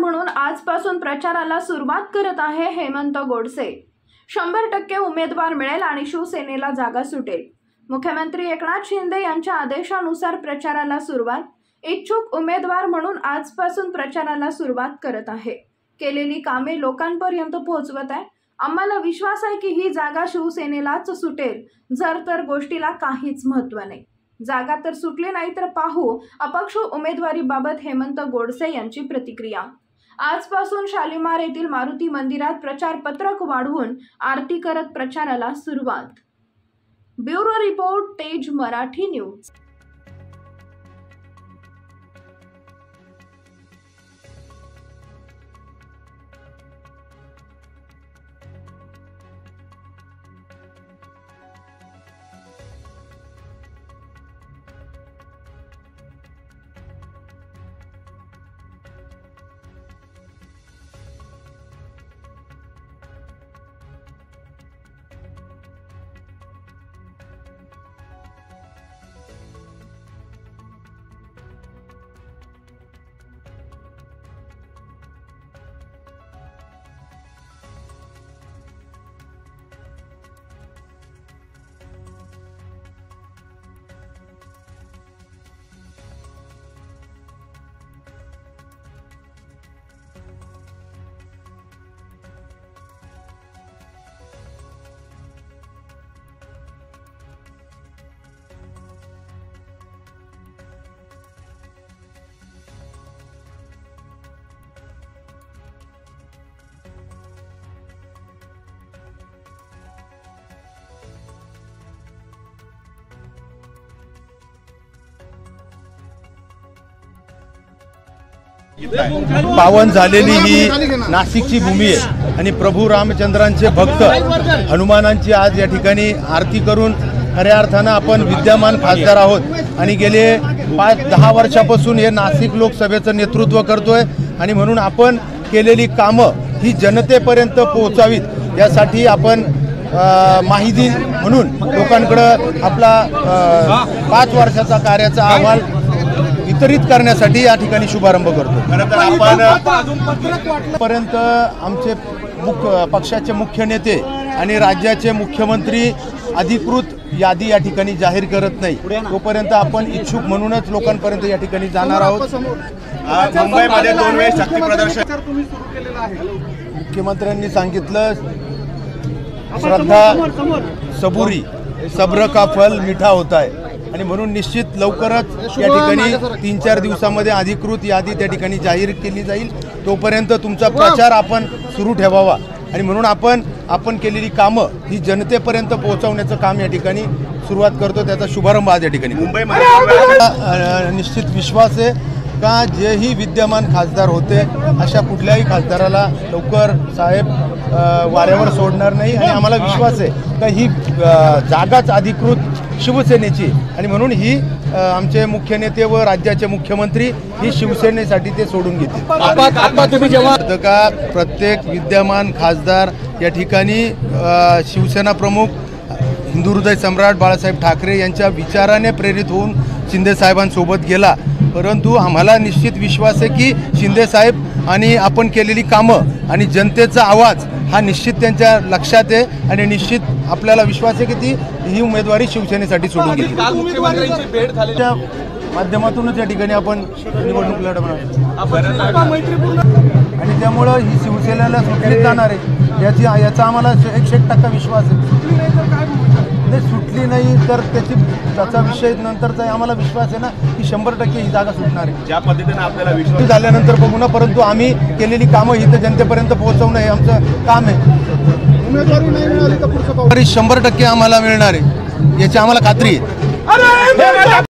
म्हणून आजपासून प्रचाराला सुरुवात करत आहे हेमंत गोडसे। 100% उमेदवार मिळेल आणि शिवसेनेला जागा सुटेल। मुख्यमंत्री एकनाथ शिंदे यांच्या आदेशानुसार प्रचाराला सुरुवात। इच्छुक उमेदवार म्हणून आजपासून प्रचाराला सुरुवात करत आहे। केलेली कामे लोकांपर्यंत पोहोचवत आहे। आम्हाला विश्वास आहे की ही जागा शिवसेनेलाच सुटेल। जर तर गोष्टीला काहीच महत्त्व नाही। जागा तर सुटली नाही तर पाहू अपक्ष उमेदवारीबाबत हेमंत गोडसे यांची प्रतिक्रिया। आजपासून शालिमार येथील मारुती मंदिरात प्रचार पत्रक वाढवून आरती करत प्रचाराला सुरुवात। ब्युरो रिपोर्ट, तेज मराठी न्यूज। पावन झालेली ही नाशिकची भूमी आहे आणि प्रभू रामचंद्रांचे भक्त हनुमानांची आज या ठिकाणी आरती करून खऱ्या अर्थानं आपण विद्यमान खासदार आहोत आणि गेले 5-10 वर्षापासून हे नाशिक लोकसभेचं नेतृत्व करतोय आणि म्हणून आपण केलेली कामं ही जनतेपर्यंत पोहोचावीत यासाठी आपण माहिती म्हणून लोकांकडे आपला 5 वर्षाचा कार्याचा अहवाल वितरित करण्यासाठी या ठिकाणी शुभारंभ करतो। खरं तर आपण पर्यंत आमचे पक्षाचे मुख्य नेते आणि राज्याचे मुख्यमंत्री अधिकृत यादी या ठिकाणी जाहीर करत नाही तोपर्यंत आपण इच्छुक म्हणूनच लोकांपर्यंत या ठिकाणी जाणार आहोत। मुंबईमध्ये 2 वेळेस शक्ती प्रदर्शन तुम्ही सुरू केलेलं आहे। मुख्यमंत्र्यांनी सांगितलं श्रद्धा सबुरी सब्र का फल मीठा होता है आणि म्हणून निश्चित लवकरच या ठिकाणी 3-4 दिवसांमध्ये अधिकृत यादी त्या ठिकाणी जाहीर केली जाईल। तोपर्यंत तुमचा प्रचार आपण सुरू ठेवावा आणि म्हणून आपण केलेली कामं ही जनतेपर्यंत पोहोचवण्याचं काम या ठिकाणी सुरुवात करतो। त्याचा शुभारंभ आज या ठिकाणी मुंबईमध्ये निश्चित विश्वास आहे का जेही विद्यमान खासदार होते अशा कुठल्याही खासदाराला लवकर साहेब वाऱ्यावर सोडणार नाही आणि आम्हाला विश्वास आहे का ही जागाच अधिकृत शिवसेनेची आणि म्हणून ही आमचे मुख्य नेते व राज्याचे मुख्यमंत्री ही शिवसेनेसाठी ते सोडून घेतील। तुम्ही जेव्हा का प्रत्येक विद्यमान खासदार या ठिकाणी शिवसेना प्रमुख हिंदू हृदय सम्राट बाळासाहेब ठाकरे यांच्या विचाराने प्रेरित होऊन शिंदे साहेबांसोबत गेला, परंतु आम्हाला निश्चित विश्वास आहे की शिंदे साहेब आणि आपण केलेली कामं आणि जनतेचा आवाज हा निश्चित त्यांच्या लक्षात आहे आणि निश्चित आपल्याला विश्वास आहे की ही उमेदवारी शिवसेनेसाठी सोडून घेतली। त्या माध्यमातूनच या ठिकाणी आपण निवडणूक लढवणार आणि त्यामुळं ही शिवसेनेला सुटली जाणार आहे याचा आम्हाला 100% विश्वास आहे। सुटली नाही तर त्याचा विषय नंतरचा आम्हाला विश्वास आहे ना की 100% ही जागा सुटणार आहे। ज्या पद्धतीने आपल्याला विश्वास झाल्यानंतर बघू ना, परंतु आम्ही केलेली कामं ही तर जनतेपर्यंत पोहोचवणं हे आमचं काम आहे। उमेदवारी नाही मिळाली तर पुढचं 100% आम्हाला मिळणार आहे याची आम्हाला खात्री आहे।